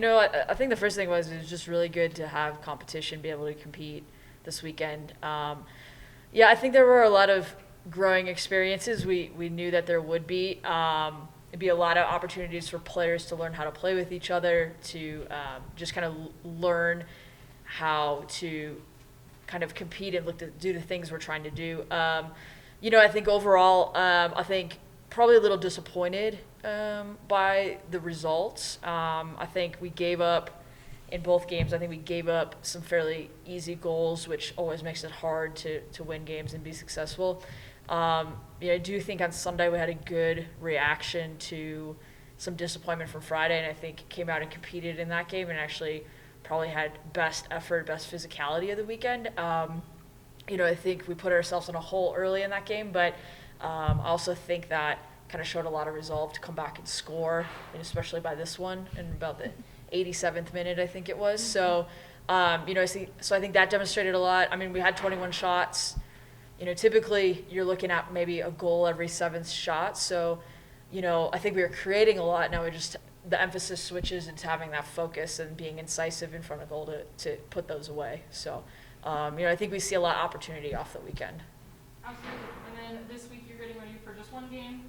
I think the first thing was it was just really good to have competition, be able to compete this weekend. Yeah, I think there were a lot of growing experiences. We knew that there would be. It'd be a lot of opportunities for players to learn how to play with each other, to just kind of learn how to kind of compete and do the things we're trying to do. I think overall, I think probably a little disappointed by the results. I think we gave up in both games. I think we gave up some fairly easy goals, which always makes it hard to win games and be successful. I do think on Sunday we had a good reaction to some disappointment from Friday, and I think came out and competed in that game and actually probably had best effort, best physicality of the weekend. I think we put ourselves in a hole early in that game, but I also think that kind of showed a lot of resolve to come back and score, and especially by this one in about the 87th minute, I think it was. So, I think that demonstrated a lot. I mean, we had 21 shots. Typically you're looking at maybe a goal every 7th shot. So, I think we were creating a lot. Now the emphasis switches into having that focus and being incisive in front of goal to put those away. So, I think we see a lot of opportunity off the weekend. Absolutely. And then this week you're getting ready for just one game.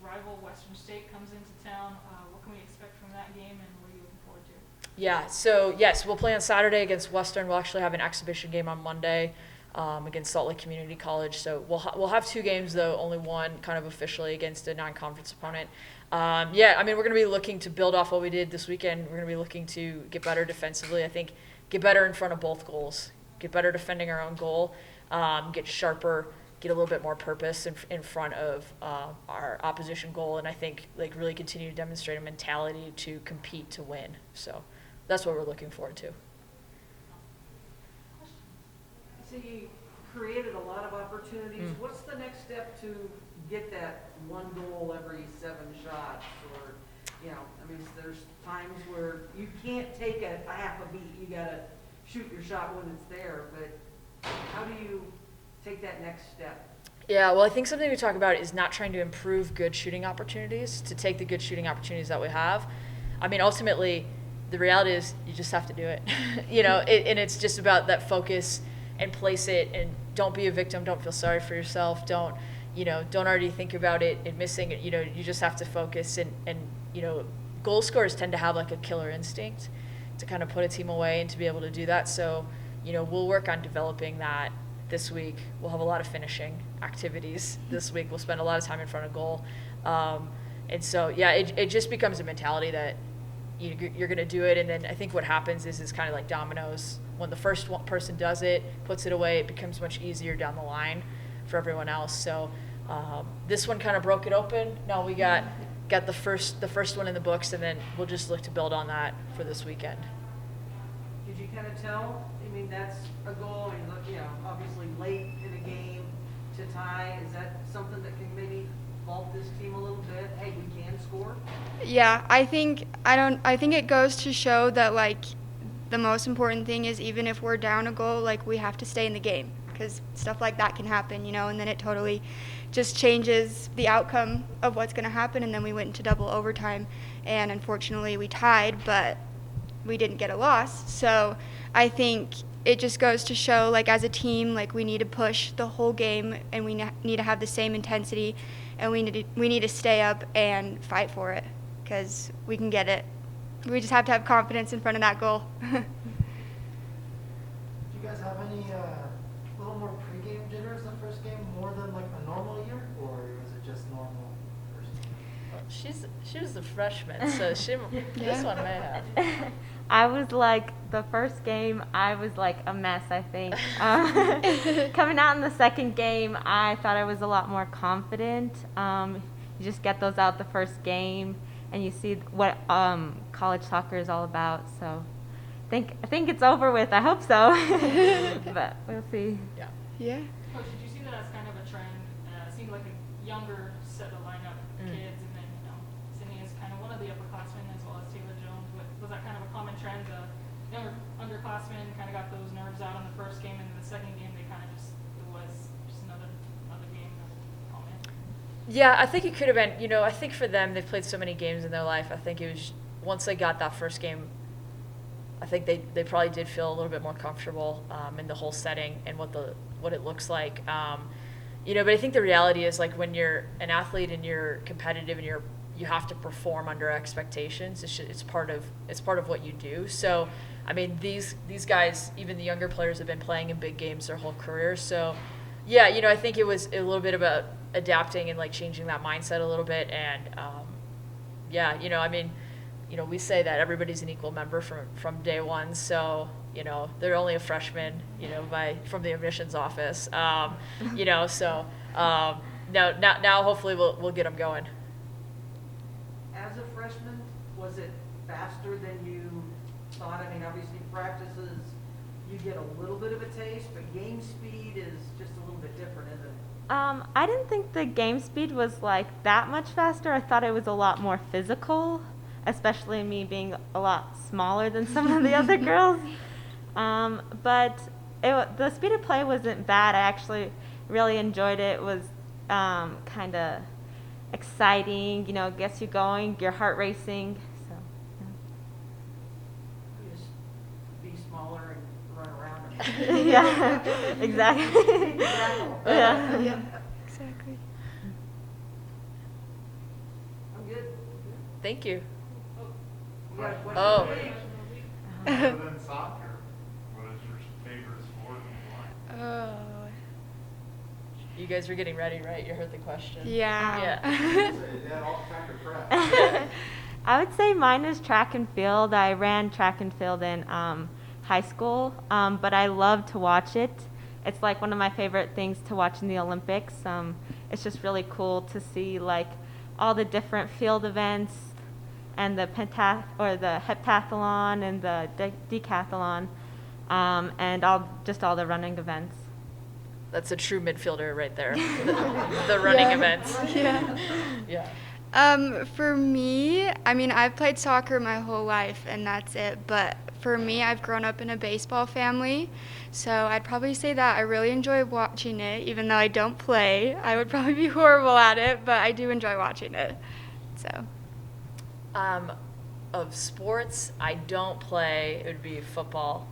Rival Western State comes into town. What can we expect from that game, and what are you looking forward to? Yeah, so yes, we'll play on Saturday against Western. We'll actually have an exhibition game on Monday against Salt Lake Community College. So we'll have 2 games, though, only one kind of officially against a non-conference opponent. We're going to be looking to build off what we did this weekend. We're going to be looking to get better defensively. I think get better in front of both goals, get better defending our own goal, get sharper, get a little bit more purpose in front of our opposition goal, and I think really continue to demonstrate a mentality to compete to win. So that's what we're looking forward to. So you created a lot of opportunities. What's the next step to get that one goal every 7 shots? Or, there's times where you can't take a half a beat. You gotta shoot your shot when it's there. But how do you take that next step? Yeah, well, I think something we talk about is not trying to improve good shooting opportunities, to take the good shooting opportunities that we have. I mean, ultimately, the reality is you just have to do it. And it's just about that focus and place it, and don't be a victim. Don't feel sorry for yourself. Don't already think about it and missing it. You just have to focus, and goal scorers tend to have like a killer instinct to kind of put a team away and to be able to do that. So, we'll work on developing that this week. We'll have a lot of finishing activities this week. We'll spend a lot of time in front of goal. And so, yeah, it just becomes a mentality that you're going to do it. And then I think what happens is it's kind of like dominoes. When the first person does it, puts it away, it becomes much easier down the line for everyone else. So this one kind of broke it open. Now we got the first one in the books, and then we'll just look to build on that for this weekend. Did you kind of tell? I mean, that's a goal, and obviously late in a game to tie. Is that something that can maybe vault this team a little bit? Hey, we can score. Yeah, I think it goes to show that the most important thing is, even if we're down a goal, we have to stay in the game, because stuff like that can happen, and then it totally just changes the outcome of what's going to happen. And then we went into double overtime, and unfortunately we tied, but we didn't get a loss. So I think it just goes to show, as a team, we need to push the whole game, and we need to have the same intensity, and we need to stay up and fight for it, because we can get it. We just have to have confidence in front of that goal. Do you guys have any little more pregame jitters the first game, more than a normal year, or is it just normal first game? Well, she was the freshman, so this one may have. I was the first game, I was a mess, I think. Coming out in the second game, I thought I was a lot more confident. You just get those out the first game, and you see what college soccer is all about. So I think it's over with. I hope so. But we'll see. Yeah. Coach, did you see that as kind of a trend? It seemed like a younger set of lineup kids, and then Sydney is kind of one of the upperclassmen as well as Taylor Jones. Was that kind of a common trend? Younger underclassmen kind of got those nerves out in the first game, and in the second game it was just another game. Yeah, I think it could have been. I think for them, they've played so many games in their life. I think it was once they got that first game, I think they probably did feel a little bit more comfortable in the whole setting and what it looks like. But I think the reality is, like, when you're an athlete and you're competitive and you have to perform under expectations, it's part of what you do. So, I mean, these guys, even the younger players, have been playing in big games their whole careers. So, yeah, I think it was a little bit about adapting and like changing that mindset a little bit. And we say that everybody's an equal member from day one. So, they're only a freshman, from the admissions office. So now hopefully we'll get them going. As a freshman, was it faster than you thought? I mean, obviously practices, you get a little bit of a taste, but game speed is just a little bit different, isn't it? I didn't think the game speed was like that much faster. I thought it was a lot more physical, especially me being a lot smaller than some of the other girls. But the speed of play wasn't bad. I actually really enjoyed it. It was kind of exciting, gets you going, your heart racing. So, You just be smaller and run around. yeah, exactly. Yeah. Exactly. I'm good. Thank you. You got a question? Oh. Other than soccer, what is your favorite sport and why? Oh. You guys were getting ready, right? You heard the question. Yeah. Yeah. Yeah, all track or prep. I would say mine is track and field. I ran track and field in high school, but I love to watch it. It's like one of my favorite things to watch in the Olympics. It's just really cool to see like all the different field events and the heptathlon and the decathlon, and all the running events. That's a true midfielder right there. The running Yeah. events. Yeah. Yeah. For me, I mean, I've played soccer my whole life, and that's it. But for me, I've grown up in a baseball family, so I'd probably say that I really enjoy watching it, even though I don't play. I would probably be horrible at it, but I do enjoy watching it. So. Of sports, I don't play. It would be football.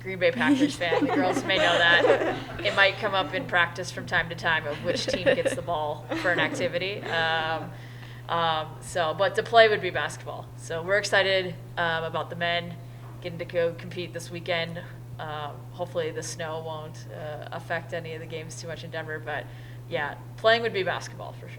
Green Bay Packers fan. The girls may know that. It might come up in practice from time to time of which team gets the ball for an activity. But to play would be basketball. So we're excited about the men getting to go compete this weekend. Hopefully the snow won't affect any of the games too much in Denver. But yeah, playing would be basketball for sure.